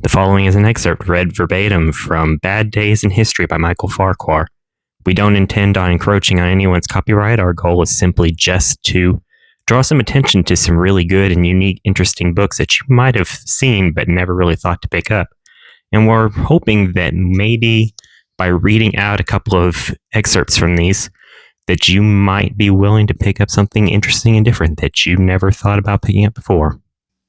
The following is an excerpt read verbatim from Bad Days in History by Michael Farquhar. We don't intend on encroaching on anyone's copyright. Our goal is simply just to draw some attention to some really good and unique, interesting books that you might have seen but never really thought to pick up. And we're hoping that maybe by reading out a couple of excerpts from these, that you might be willing to pick up something interesting and different that you never thought about picking up before.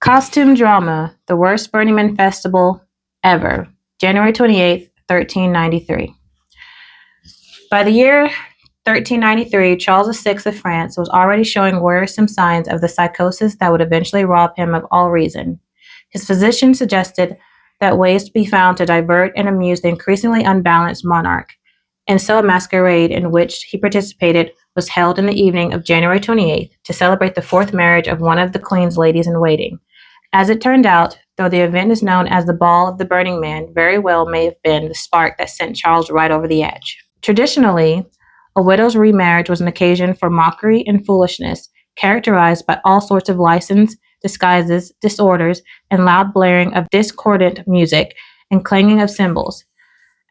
Costume Drama, the Worst Burning Man Festival Ever, January 28th, 1393. By the year 1393, Charles VI of France was already showing worrisome signs of the psychosis that would eventually rob him of all reason. His physician suggested that ways to be found to divert and amuse the increasingly unbalanced monarch, and so a masquerade in which he participated was held in the evening of January 28th to celebrate the fourth marriage of one of the Queen's ladies-in-waiting. As it turned out, though the event is known as the Ball of the Burning Man, very well may have been the spark that sent Charles right over the edge. Traditionally, a widow's remarriage was an occasion for mockery and foolishness, characterized by all sorts of license, disguises, disorders, and loud blaring of discordant music and clanging of cymbals.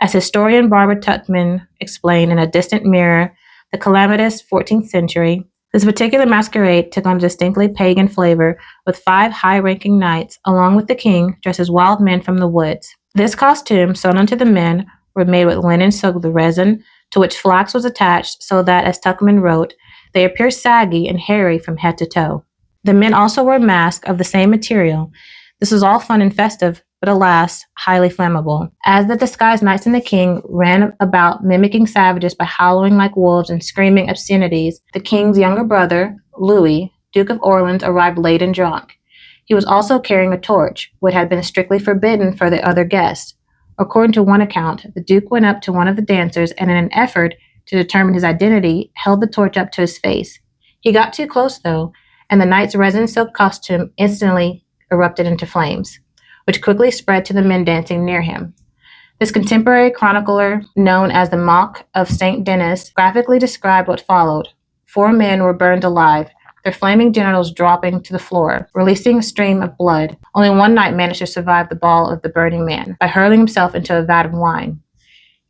As historian Barbara Tuchman explained in A Distant Mirror, the calamitous 14th century, this particular masquerade took on a distinctly pagan flavor, with 5 high-ranking knights, along with the king, dressed as wild men from the woods. This costume, sewn unto the men, were made with linen soaked with resin, to which flax was attached, so that, as Tuchman wrote, they appear saggy and hairy from head to toe. The men also wore masks of the same material. This was all fun and festive, but alas, highly flammable. As the disguised knights and the king ran about mimicking savages by howling like wolves and screaming obscenities, the king's younger brother, Louis, Duke of Orleans, arrived late and drunk. He was also carrying a torch, which had been strictly forbidden for the other guests. According to one account, the Duke went up to one of the dancers and, in an effort to determine his identity, held the torch up to his face. He got too close, though, and the knight's resin-soaked costume instantly erupted into flames, which quickly spread to the men dancing near him. This contemporary chronicler, known as the Monk of St. Denis, graphically described what followed. 4 men were burned alive, their flaming genitals dropping to the floor, releasing a stream of blood. Only one knight managed to survive the ball of the burning man by hurling himself into a vat of wine.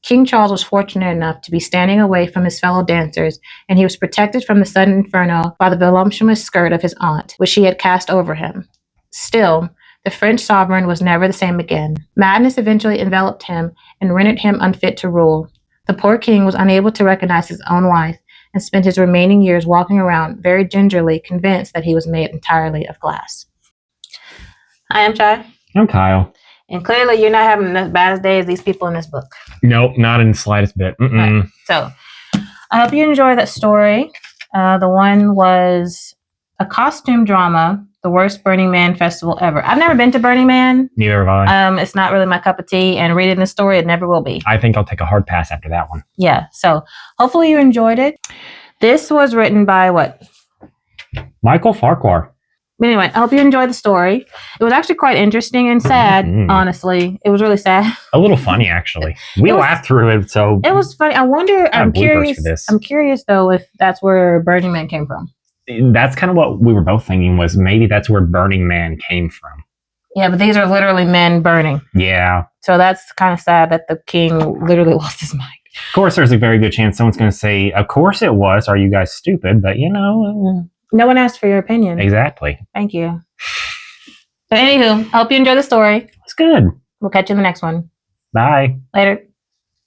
King Charles was fortunate enough to be standing away from his fellow dancers, and he was protected from the sudden inferno by the voluptuous skirt of his aunt, which she had cast over him. Still, the French sovereign was never the same again. Madness eventually enveloped him and rendered him unfit to rule. The poor king was unable to recognize his own wife and spent his remaining years walking around very gingerly, convinced that he was made entirely of glass. Hi, I'm Chai. I'm Kyle. And clearly you're not having as bad a day as these people in this book. Nope, not in the slightest bit. Right. So, I hope you enjoy that story. The one was a costume drama, the worst Burning Man festival ever. I've never been to Burning Man. Neither have I. It's not really my cup of tea, and reading the story, it never will be. I think I'll take a hard pass after that one. Yeah, so hopefully you enjoyed it. This was written by what? Michael Farquhar. Anyway, I hope you enjoyed the story. It was actually quite interesting and sad, honestly. It was really sad. A little funny, actually. We laughed through it, so... It was funny. I wonder, I'm curious, though, if that's where Burning Man came from. That's kind of what we were both thinking, was maybe that's where Burning Man came from. Yeah, but these are literally men burning. Yeah. So that's kind of sad that the king literally lost his mind. Of course, there's a very good chance someone's going to say, of course it was, are you guys stupid? But, you know... No one asked for your opinion. Exactly. Thank you. But anywho, I hope you enjoy the story. It's good. We'll catch you in the next one. Bye. Later.